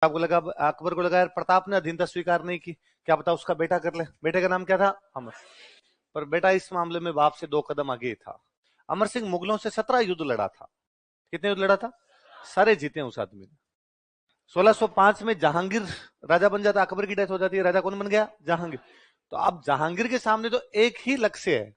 आपको लगा, अकबर को लगा यार प्रताप ने अधीनता स्वीकार नहीं की, क्या पता उसका बेटा कर ले। बेटे का नाम क्या था? अमर। पर बेटा इस मामले में बाप से 2 कदम आगे था। अमर सिंह मुगलों से 17 युद्ध लड़ा था। कितने युद्ध लड़ा था? सारे जीते उस आदमी ने। 1605 में जहांगीर राजा बन जाता, अकबर की डेथ हो जाती है, राजा कौन बन गया? जहांगीर। तो अब जहांगीर के सामने तो एक ही लक्ष्य है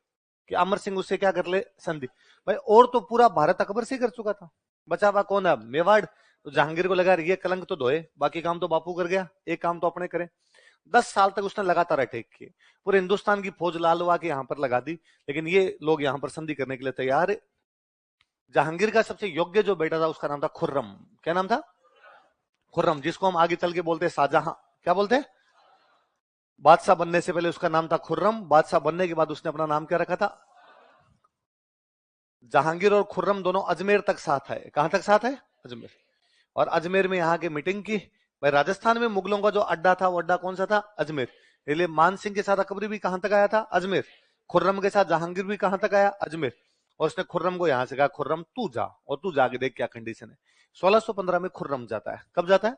कि अमर सिंह उससे क्या कर ले? संधि। भाई और तो पूरा भारत अकबर से कर चुका था, बचा हुआ कौन है? मेवाड़। तो जहांगीर को लगा ये कलंक तो धोए, बाकी काम तो बापू कर गया, एक काम तो अपने करें। 10 साल तक उसने लगातार अटैक किए, पूरे हिंदुस्तान की फौज लाल हुआ के यहां पर लगा दी, लेकिन ये लोग यहां पर संधि करने के लिए तैयार है। जहांगीर का सबसे योग्य जो बेटा था उसका नाम था खुर्रम। क्या नाम था? खुर्रम, जिसको हम आगे चल के बोलते हैं शाहजहां। क्या बोलते हैं? बादशाह बनने से पहले उसका नाम था खुर्रम, बादशाह बनने के बाद उसने अपना नाम क्या रखा था? जहांगीर और खुर्रम दोनों अजमेर तक साथ है। कहां तक साथ है? अजमेर। और अजमेर में यहाँ की मीटिंग की। भाई राजस्थान में मुगलों का जो अड्डा था वो अड्डा कौन सा था? अजमेर। इसलिए मान सिंह के साथ अकबरी भी कहां तक आया था? अजमेर। खुर्रम के साथ जहांगीर भी कहां तक आया? अजमेर। और उसने खुर्रम को यहां से कहा खुर्रम तू जा, और तू जाके देख क्या कंडीशन है। 1615 में खुर्रम जाता है। कब जाता है?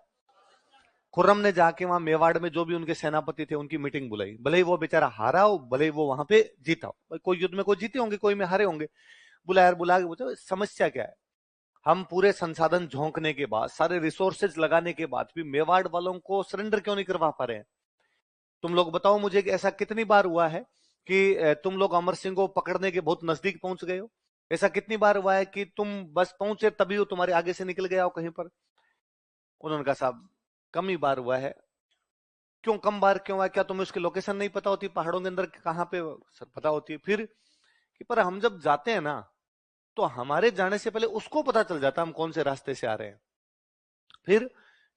खुर्रम ने जाके वहां मेवाड़ में जो भी उनके सेनापति थे उनकी मीटिंग बुलाई। भले ही वो बेचारा हारा हो, भले ही वो वहां पे जीता हो, कोई युद्ध में कोई जीते होंगे, कोई में हारे होंगे। बुलाया, बुला के पूछा समस्या क्या है। हम पूरे संसाधन झोंकने के बाद, सारे रिसोर्सेज लगाने के बाद भी मेवाड़ वालों को सरेंडर क्यों नहीं करवा पा रहे हैं? तुम लोग बताओ मुझे कि ऐसा कितनी बार हुआ है कि तुम लोग अमर सिंह को पकड़ने के बहुत नजदीक पहुंच गए हो? ऐसा कितनी बार हुआ है कि तुम बस पहुंचे तभी वो तुम्हारे आगे से निकल गया हो कहीं पर? उन्होंने कहा साहब कम ही बार हुआ है। क्यों कम बार क्यों हुआ? क्या तुम्हें उसकी लोकेशन नहीं पता होती पहाड़ों के अंदर कहां पे? सर पता होती है। फिर कि पर हम जब जाते हैं ना तो हमारे जाने से पहले उसको पता चल जाता है हम कौन से रास्ते से आ रहे हैं।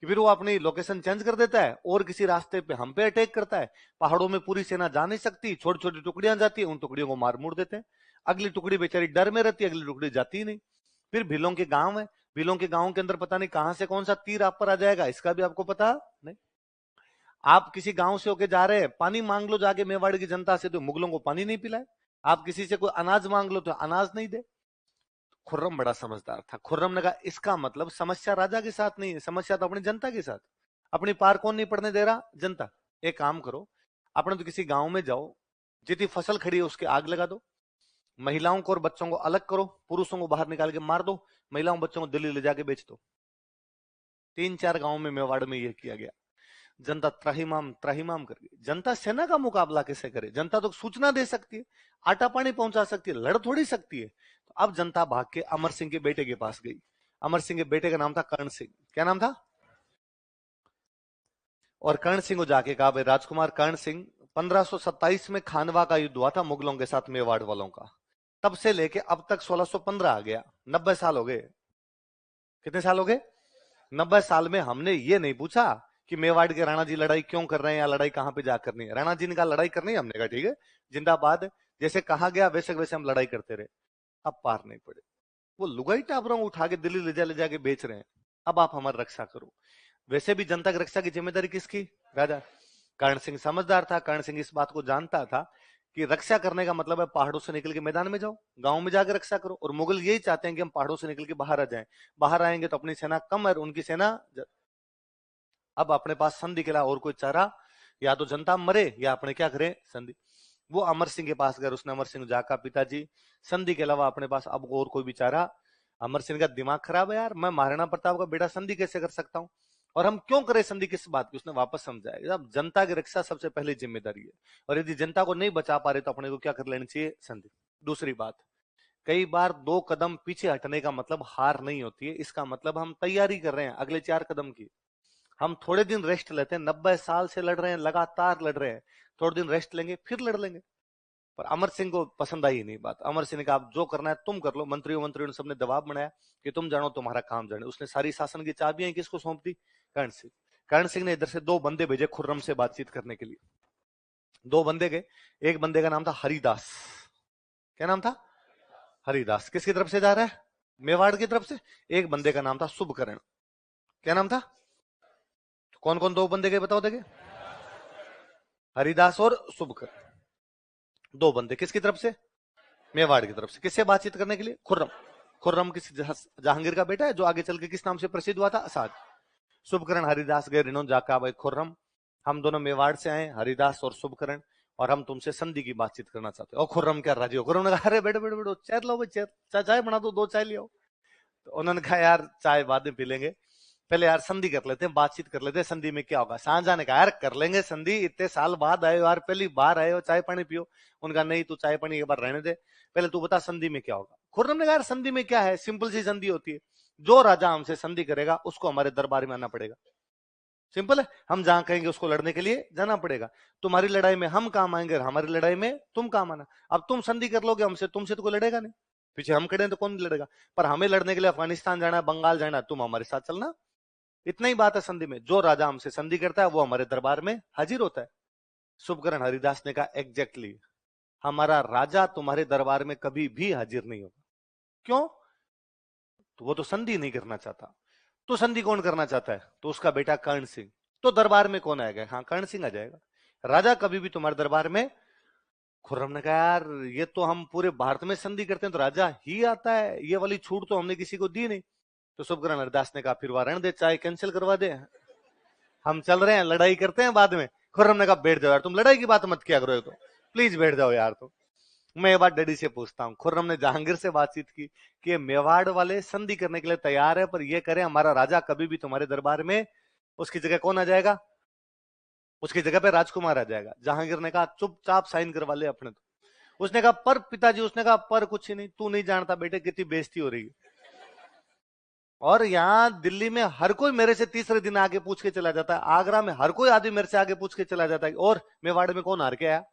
फिर वो अपनी लोकेशन चेंज कर देता है और किसी रास्ते पे हम पे अटैक करता है। पहाड़ों में पूरी सेना जा नहीं सकती, छोटी छोटी टुकड़ियां जाती है, उन टुकड़ियों को मार मुड़ देते हैं। अगली टुकड़ी बेचारी डर में रहती है, अगली टुकड़ी जाती ही नहीं। फिर भीलों के गांव है, भीलों के गांव के अंदर पता नहीं कहां से कौन सा तीर आप पर आ जाएगा, इसका भी आपको पता नहीं। आप किसी गांव से होके जा रहे हैं, पानी मांग लो जाके मेवाड़ की जनता से, तो मुगलों को पानी नहीं पिलाए। आप किसी से कोई अनाज मांग लो तो अनाज नहीं दे। खुर्रम बड़ा समझदार था। खुर्रम ने कहा इसका मतलब समस्या राजा के साथ नहीं है, समस्या तो अपनी जनता के साथ। अपनी पार कौन नहीं पड़ने दे रहा? जनता। एक काम करो, अपने तो किसी गांव में जाओ, जितनी फसल खड़ी है उसके आग लगा दो, महिलाओं को और बच्चों को अलग करो, पुरुषों को बाहर निकाल के मार दो, महिलाओं बच्चों को दिल्ली ले जाके बेच दो। 3-4 गांव में मेवाड़ में यह किया गया। जनता त्राहिमाम त्राहिमाम कर गई। जनता सेना का मुकाबला कैसे करे? जनता तो सूचना दे सकती है, आटा पानी पहुंचा सकती है, लड़ थोड़ी सकती है। तो अब जनता भाग के अमर सिंह के बेटे के पास गई। अमर सिंह के बेटे का नाम था कर्ण सिंह। क्या नाम था? और कर्ण सिंह को जाके कहा भाई राजकुमार कर्ण सिंह, 1527 में खानवा का युद्ध हुआ था मुगलों के साथ मेवाड़ वालों का। तब से लेके अब तक 1615 आ गया, 90 साल हो गए। कितने साल हो गए? 90 साल में हमने ये नहीं पूछा कि मेवाड़ के राणा जी लड़ाई क्यों कर रहे हैं या लड़ाई कहां पे जा करनी है। राणा जी ने कहा लड़ाई करनी है, हमने कहा ठीक है जिंदाबाद, जैसे कहा गया वैसे वैसे हम लड़ाई करते रहे। अब पार नहीं पड़े, वो लुगाई टाबरों उठा के दिल्ली ले जाके बेच रहे हैं। अब आप हमारी रक्षा करो। वैसे भी जनता की रक्षा की जिम्मेदारी किसकी? राजा। कर्ण सिंह समझदार था, कर्ण सिंह इस बात को जानता था कि रक्षा करने का मतलब है पहाड़ों से निकल के मैदान में जाओ, गांव में जाकर रक्षा करो। और मुगल यही चाहते हैं कि हम पहाड़ों से निकल के बाहर आ जाएं। बाहर आएंगे तो अपनी सेना कम है, उनकी सेना। अब अपने पास संधि के अलावा और कोई चारा, या तो जनता मरे या अपने क्या करें? संधि। वो अमर सिंह के पास गए, उसने अमर सिंह जाका पिताजी संधि के अलावा अपने पास अब और कोई बेचारा। अमर सिंह का दिमाग खराब है यार, मैं महाराणा प्रताप का बेटा संधि कैसे कर सकता हूं? और हम क्यों करें संधि किस बात की? उसने वापस समझाया अब जनता की रक्षा सबसे पहली जिम्मेदारी है, और यदि जनता को नहीं बचा पा रहे तो अपने को क्या कर लेनी चाहिए? संधि। दूसरी बात, कई बार 2 कदम पीछे हटने का मतलब हार नहीं होती है, इसका मतलब हम तैयारी कर रहे हैं अगले 4 कदम की। हम थोड़े दिन रेस्ट लेते हैं, 90 साल से लड़ रहे हैं, लगातार लड़ रहे हैं, थोड़े दिन रेस्ट लेंगे फिर लड़ लेंगे। पर अमर सिंह को पसंद आई नहीं बात। अमर सिंह ने कहा आप जो करना है तुम कर लो। मंत्रियों ने सबने दबाव बनाया कि तुम जानो तुम्हारा काम जाने। उसने सारी शासन की चाबियां किसको सौंप दी? कर्ण सिंह। कर्ण सिंह ने इधर से 2 बंदे भेजे खुर्रम से बातचीत करने के लिए। 2 बंदे गए, एक बंदे का नाम था हरिदास। क्या नाम था? हरिदास। किसकी तरफ से जा रहा है? मेवाड़ की तरफ से। एक बंदे का नाम था शुभकरण। क्या नाम था? कौन कौन 2 बंदे गए बताओ देखे? हरिदास और शुभकरण। 2 बंदे किसकी तरफ से? मेवाड़ की तरफ से। किससे बातचीत करने के लिए? खुर्रम। खुर्रम किस जहांगीर का बेटा है जो आगे चल के किस नाम से प्रसिद्ध हुआ था? असाद। शुभकरण हरिदास गए ऋणों जाका भाई खुर्रम, हम दोनों मेवाड़ से आए, हरिदास और शुभकरण, और हम तुमसे संधि की बातचीत करना चाहते हैं। और खुर्रम क्या राजी हो? खुर्रम ने कहा अरे बैठो बैठो बैठो, चाय लो भाई, चाय चाय बना दो, 2 चाय ले आओ। तो उन्होंने कहा यार चाय बाद में पी लेंगे, पहले यार संधि कर लेते हैं, बातचीत कर लेते हैं, संधि में क्या होगा। शाहजहां ने कहा यार कर लेंगे संधि, इतने साल बाद आए हो यार, पहली बार आए हो, चाय पानी पियो। उनका नहीं, तू चाय पानी एक बार रहने दे, पहले तू बता संधि में क्या होगा। खुर्रम ने कहा यार संधि में क्या है, सिंपल सी संधि होती है, जो राजा हमसे संधि करेगा उसको हमारे दरबार में आना पड़ेगा। सिंपल है, हम जहां कहेंगे उसको लड़ने के लिए जाना पड़ेगा। तुम्हारी लड़ाई में हम काम आएंगे और हमारी लड़ाई में तुम काम आना। अब तुम संधि कर लोगे हमसे, तुमसे तो कोई लड़ेगा नहीं, पीछे हम खड़े हैं तो कौन लड़ेगा। पर हमें लड़ने के लिए अफगानिस्तान जाना है, बंगाल जाना है, तुम हमारे साथ चलना। इतना ही बात है संधि में, जो राजा हमसे संधि करता है वो हमारे दरबार में हाजिर होता है। शुभकरण हरिदास ने कहा एग्जैक्टली, हमारा राजा तुम्हारे दरबार में कभी भी हाजिर नहीं होगा। क्यों? तो वो तो संधि नहीं करना चाहता। तो संधि कौन करना चाहता है? तो उसका बेटा कर्ण सिंह। तो दरबार में कौन आएगा? हाँ कर्ण सिंह आ जाएगा। राजा कभी भी तुम्हारे दरबार में। खुर्रम ने कहा यार ये तो हम पूरे भारत में संधि करते हैं तो राजा ही आता है, ये वाली छूट तो हमने किसी को दी नहीं। तो शुभकरण हरिदास ने कहा फिर वहां रहने दे, चाय कैंसिल करवा दे, हम चल रहे हैं, लड़ाई करते हैं बाद में। खुर्रम ने कहा बैठ जाओ यार, तुम लड़ाई की बात मत किया करो, तो प्लीज बैठ जाओ यार। तो मैं ये बात डैडी से पूछता हूँ, खुर्रम ने जहांगीर से बातचीत की कि मेवाड़ वाले संधि करने के लिए तैयार है, पर ये करें हमारा राजा कभी भी तुम्हारे दरबार में, उसकी जगह कौन आ जाएगा? उसकी जगह पे राजकुमार आ जाएगा। जहांगीर ने कहा चुपचाप साइन करवा ले अपने। तो उसने कहा पर पिताजी, उसने कहा पर कुछ ही नहीं, तू नहीं जानता बेटे कितनी बेइज्जती हो रही है। और यहाँ दिल्ली में हर कोई मेरे से तीसरे दिन आगे पूछ के चला जाता है, आगरा में हर कोई आदमी मेरे से आगे पूछ के चला जाता है, और मेवाड़ में कौन हार के आया।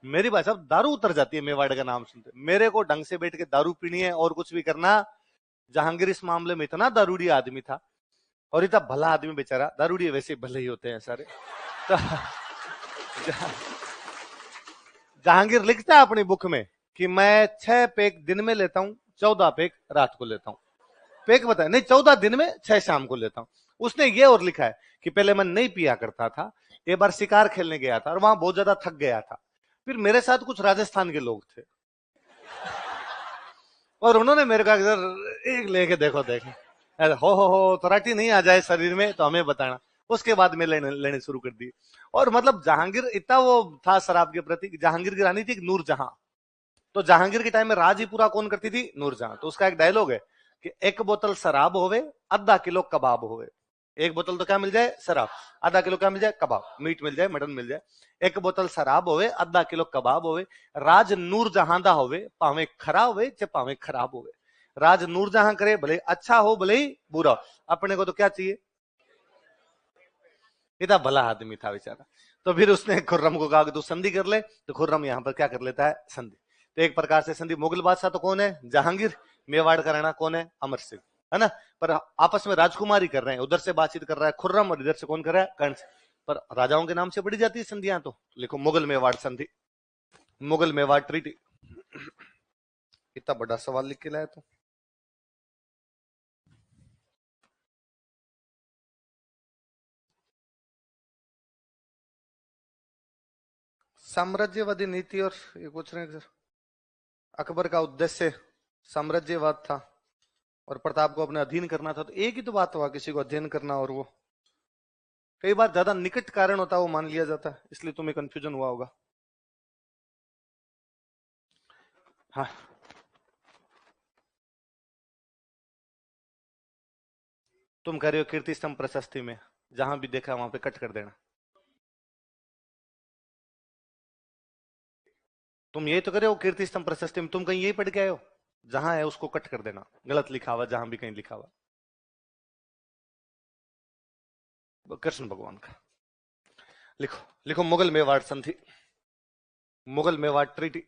मेरी भाई साहब दारू उतर जाती है मेवाड़ का नाम सुनते। मेरे को ढंग से बैठ के दारू पीनी है और कुछ भी करना। जहांगीर इस मामले में इतना दारूड़ी आदमी था, और इतना भला आदमी बेचारा, दारूड़ी वैसे भले ही होते हैं सारे। तो जहांगीर लिखता है अपनी बुक में कि मैं 6 पैक दिन में लेता हूं, 14 पैक रात को लेता हूं। पैक बताया नहीं, 14 दिन में 6 शाम को लेता हूं। उसने ये और लिखा है कि पहले मैं नहीं पिया करता था, एक बार शिकार खेलने गया था और वहां बहुत ज्यादा थक गया था, फिर मेरे साथ कुछ राजस्थान के लोग थे और उन्होंने मेरे को एक लेके देखो देखे, हो तराटी नहीं आ जाए शरीर में तो हमें बताना। उसके बाद में लेने शुरू कर दी। और मतलब जहांगीर इतना वो था शराब के प्रति। जहांगीर की रानी थी नूरजहां, तो जहांगीर के टाइम में राज ही पूरा कौन करती थी? नूरजहां। तो उसका एक डायलॉग है कि 1 बोतल शराब होवे, आधा किलो कबाब होवे। 1 बोतल तो क्या मिल जाए? शराब। आधा किलो क्या मिल जाए? कबाब, मीट मिल जाए, मटन मिल जाए। 1 बोतल शराब होवे, आधा किलो कबाब होवे। राज नूरजहां दा होवे, भावे खरा होवे चाहे भावे खराब होवे। राज नूरजहां करे, भले अच्छा हो भले ही बुरा हो, अपने को तो क्या चाहिए? इतना भला आदमी था बेचारा। तो फिर उसने खुर्रम को कहा कि तू संधि कर ले, तो खुर्रम यहां पर क्या कर लेता है? संधि। तो एक प्रकार से संधि, मुगल बादशाह तो कौन है? जहांगीर। मेवाड़ का राणा कौन है? अमर सिंह, है ना। पर आपस में राजकुमारी कर रहे हैं, उधर से बातचीत कर रहा है खुर्रम और इधर से कौन कर रहा है? कर्ण। पर राजाओं के नाम से पड़ी जाती है संधियां, तो लिखो मुगल मेवाड़ संधि, मुगल मेवाड़ ट्रीटी। इतना बड़ा सवाल लिख के लाया तो। साम्राज्यवादी नीति, और ये पूछ रहे हैं सर, अकबर का उद्देश्य साम्राज्यवाद था और प्रताप को अपने अधीन करना था, तो एक ही तो बात हुआ, किसी को अध्ययन करना। और वो कई बार ज्यादा निकट कारण होता है वो मान लिया जाता है, इसलिए तुम्हें कंफ्यूजन हुआ होगा। हाँ तुम कह रहे हो कीर्ति स्तंभ प्रशस्ति में, जहां भी देखा वहां पे कट कर देना। तुम यही तो करे हो कीर्ति स्तंभ प्रशस्ति में, तुम कहीं यही पढ़ के आए हो? जहां है उसको कट कर देना, गलत लिखा हुआ जहां भी कहीं लिखा हुआ। कृष्ण भगवान का लिखो, लिखो मुगल मेवाड़ संधि, मुगल मेवाड़ ट्रीटी।